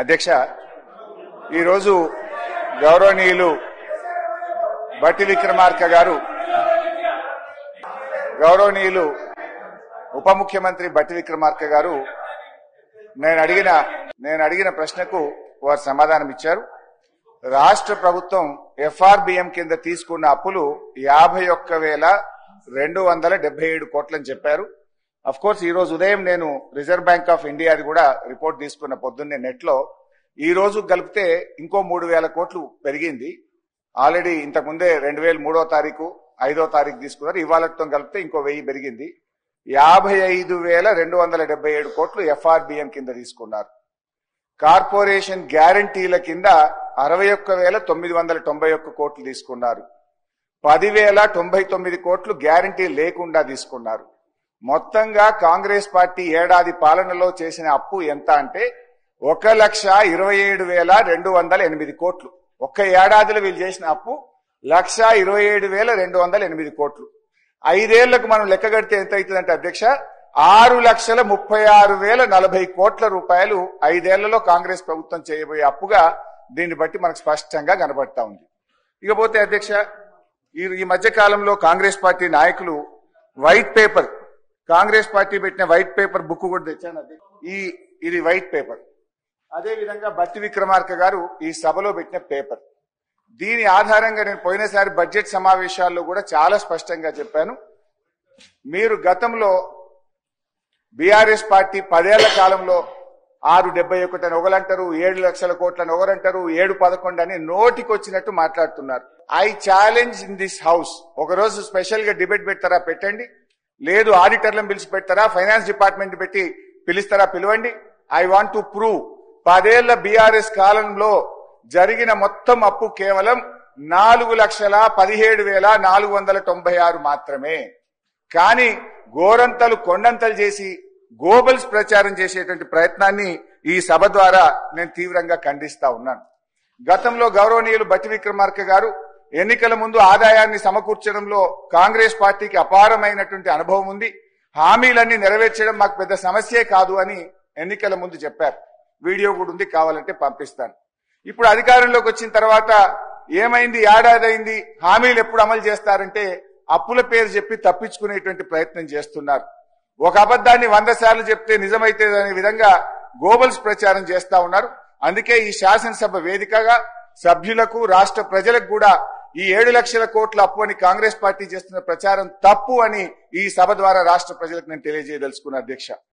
అధ్యక్ష, ఈరోజు గౌరవనీయులు బట్టి విక్రమార్క గారు, గౌరవనీయులు ఉప ముఖ్యమంత్రి బట్టి విక్రమార్క గారు నేను అడిగిన ప్రశ్నకు వారు సమాధానం ఇచ్చారు. రాష్ట్ర ప్రభుత్వం ఎఫ్ఆర్బిఎం కింద తీసుకున్న అప్పులు 51,277 కోట్లని చెప్పారు. అఫ్ కోర్స్ ఈ రోజు ఉదయం నేను రిజర్వ్ బ్యాంక్ ఆఫ్ ఇండియాది కూడా రిపోర్ట్ తీసుకున్న పొద్దున్నే నెట్ లో ఈ రోజు కలిపితే ఇంకో 3,000 కోట్లు పెరిగింది. ఆల్రెడీ ఇంతకుముందే 2003వ తారీఖు 5వ తారీఖు తీసుకున్నారు. ఇవాళతో కలిపితే ఇంకో 1000 పెరిగింది. 55,277 కోట్లు ఎఫ్ఆర్బిఎం కింద తీసుకున్నారు. కార్పొరేషన్ గ్యారంటీల కింద 61,991 కోట్లు తీసుకున్నారు. 10,099 కోట్లు గ్యారంటీ లేకుండా తీసుకున్నారు. మొత్తంగా కాంగ్రెస్ పార్టీ ఏడాది పాలనలో చేసిన అప్పు ఎంత అంటే 1,27,208 కోట్లు. ఒక్క ఏడాదిలో వీళ్ళు చేసిన అప్పు 1,27,208 కోట్లు. 5 ఏళ్లకు మనం లెక్క కడితే ఎంత అవుతుందంటే అధ్యక్ష, 6,36,040 కోట్ల రూపాయలు 5 ఏళ్లలో కాంగ్రెస్ ప్రభుత్వం చేయబోయే అప్పుగా దీన్ని బట్టి మనకు స్పష్టంగా కనబడతా ఉంది. ఇకపోతే అధ్యక్ష, ఈ మధ్య కాలంలో కాంగ్రెస్ పార్టీ నాయకులు వైట్ పేపర్, కాంగ్రెస్ పార్టీ పెట్టిన వైట్ పేపర్ బుక్ కూడా తెచ్చాను. ఇది వైట్ పేపర్. అదే విధంగా బట్టి విక్రమార్క గారు ఈ సభలో పెట్టిన పేపర్. దీని ఆధారంగా నేను పోయినసారి బడ్జెట్ సమావేశాల్లో కూడా చాలా స్పష్టంగా చెప్పాను. మీరు గతంలో బీఆర్ఎస్ పార్టీ 10 ఏళ్ల కాలంలో 671 అని ఒకరంటారు, 7 లక్షల కోట్లని ఒకరంటారు, 711 అని నోటికొచ్చినట్టు మాట్లాడుతున్నారు. I challenge in this house, ఒకరోజు స్పెషల్ గా డిబేట్ పెడతారా పెట్టండి, లేదు ఆడిటర్లను పిలిచి పెడతారా, ఫైనాన్స్ డిపార్ట్మెంట్ పెట్టి పిలుస్తారా పిలవండి. ఐ వాంట్ టు ప్రూవ్ 10 ఏళ్ల బీఆర్ఎస్ కాలంలో జరిగిన మొత్తం అప్పు కేవలం 4,17,496 మాత్రమే. కానీ గోరంతలు కొండంతలు చేసి గోబల్స్ ప్రచారం చేసేటువంటి ప్రయత్నాన్ని ఈ సభ ద్వారా నేను తీవ్రంగా ఖండిస్తా ఉన్నాను. గతంలో గౌరవనీయులు బట్టి విక్రమార్క గారు ఎన్నికల ముందు ఆదాయాన్ని సమకూర్చడంలో కాంగ్రెస్ పార్టీకి అపారమైనటువంటి అనుభవం ఉంది, హామీలన్నీ నెరవేర్చడం మాకు పెద్ద సమస్యే కాదు అని ఎన్నికల ముందు చెప్పారు. వీడియో కూడా ఉంది, కావాలంటే పంపిస్తాను. ఇప్పుడు అధికారంలోకి వచ్చిన తర్వాత ఏమైంది, ఏడాది అయింది, హామీలు ఎప్పుడు అమలు చేస్తారంటే అప్పుల పేరు చెప్పి తప్పించుకునేటువంటి ప్రయత్నం చేస్తున్నారు. ఒక అబద్ధాన్ని 100 సార్లు చెప్తే నిజమైతే అనే విధంగా గోబల్స్ ప్రచారం చేస్తా ఉన్నారు. అందుకే ఈ శాసనసభ వేదికగా సభ్యులకు, రాష్ట్ర ప్రజలకు కూడా ఈ 7 లక్షల కోట్ల అప్పు అని కాంగ్రెస్ పార్టీ చేస్తున్న ప్రచారం తప్పు అని ఈ సభ ద్వారా రాష్ట్ర ప్రజలకు నేను తెలియజేయదలుచుకున్నా అధ్యక్ష.